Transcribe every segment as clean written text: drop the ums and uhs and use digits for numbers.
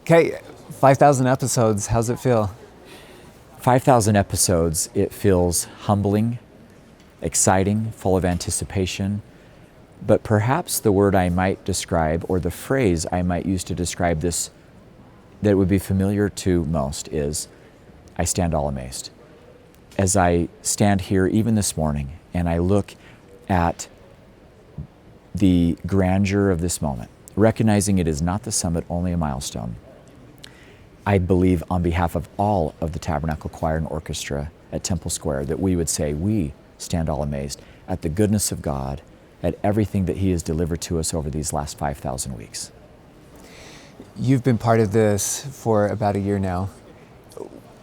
Okay, 5,000 episodes, how's it feel? 5,000 episodes, it feels humbling, exciting, full of anticipation. But perhaps the word I might describe, or the phrase I might use to describe this that would be familiar to most is, I stand all amazed. As I stand here even this morning and I look at the grandeur of this moment, recognizing it is not the summit, only a milestone, I believe on behalf of all of the Tabernacle Choir and Orchestra at Temple Square that we would say we stand all amazed at the goodness of God, at everything that He has delivered to us over these last 5,000 weeks. You've been part of this for about a year now.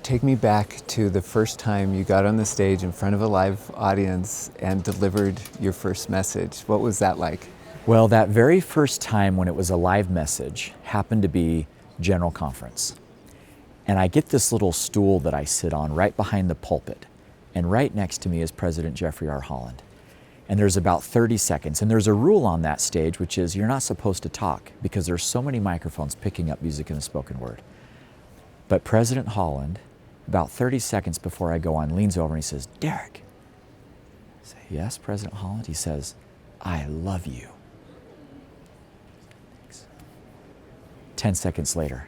Take me back to the first time you got on the stage in front of a live audience and delivered your first message. What was that like? Well, that very first time when it was a live message happened to be General Conference. And I get this little stool that I sit on right behind the pulpit. And right next to me is President Jeffrey R. Holland. And there's about 30 seconds. And there's a rule on that stage, which is you're not supposed to talk because there's so many microphones picking up music in the spoken word. But President Holland, about 30 seconds before I go on, leans over and he says, "Derek." I say, "Yes, President Holland?" He says, "I love you." Thanks. 10 seconds later,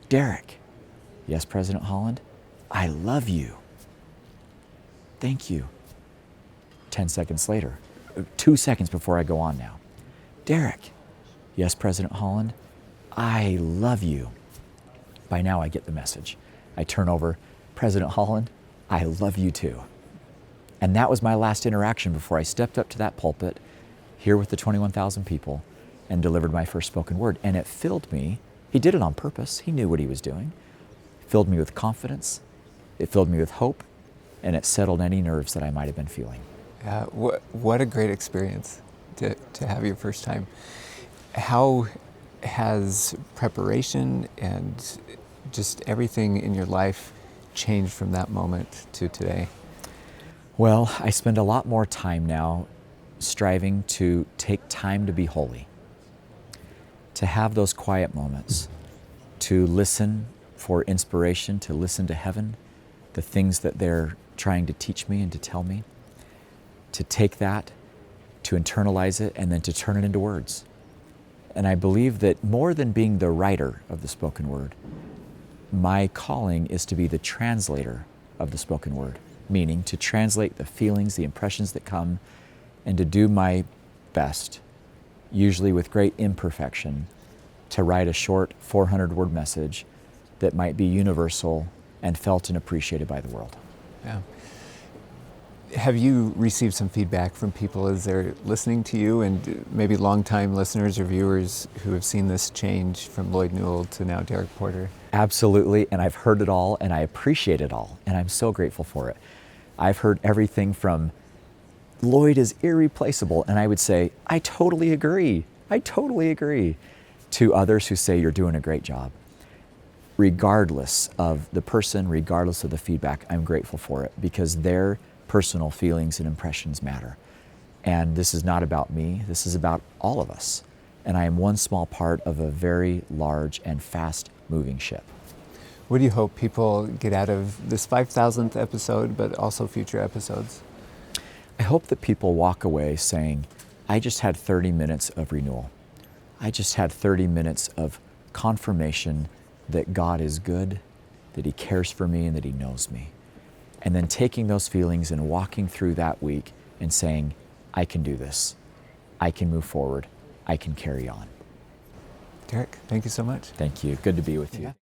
"Derek." "Yes, President Holland?" "I love you." "Thank you." 10 seconds later, 2 seconds before I go on now, "Derek." "Yes, President Holland?" "I love you." By now I get the message. I turn over, "President Holland, I love you too." And that was my last interaction before I stepped up to that pulpit here with the 21,000 people and delivered my first spoken word. And it filled me. He did it on purpose. He knew what he was doing. It filled me with confidence. It filled me with hope. And it settled any nerves that I might have been feeling. What a great experience to have your first time. How has preparation and just everything in your life changed from that moment to today? Well, I spend a lot more time now striving to take time to be holy, to have those quiet moments, to listen for inspiration, to listen to heaven, the things that they're trying to teach me and to tell me, to take that, to internalize it, and then to turn it into words. And I believe that more than being the writer of the spoken word, my calling is to be the translator of the spoken word, meaning to translate the feelings, the impressions that come, and to do my best, usually with great imperfection, to write a short 400-word message that might be universal and felt and appreciated by the world. Yeah. Have you received some feedback from people as they're listening to you, and maybe longtime listeners or viewers who have seen this change from Lloyd Newell to now Derek Porter? Absolutely, and I've heard it all, and I appreciate it all, and I'm so grateful for it. I've heard everything from, "Lloyd is irreplaceable," and I would say, "I totally agree. I totally agree," to others who say, "You're doing a great job." Regardless of the person, regardless of the feedback, I'm grateful for it because their personal feelings and impressions matter. And this is not about me, this is about all of us. And I am one small part of a very large and fast moving ship. What do you hope people get out of this 5,000th episode, but also future episodes? I hope that people walk away saying, I just had 30 minutes of renewal. I just had 30 minutes of confirmation that God is good, that He cares for me, and that He knows me. And then taking those feelings and walking through that week and saying, I can do this. I can move forward. I can carry on. Derek, thank you so much. Thank you. Good to be with you.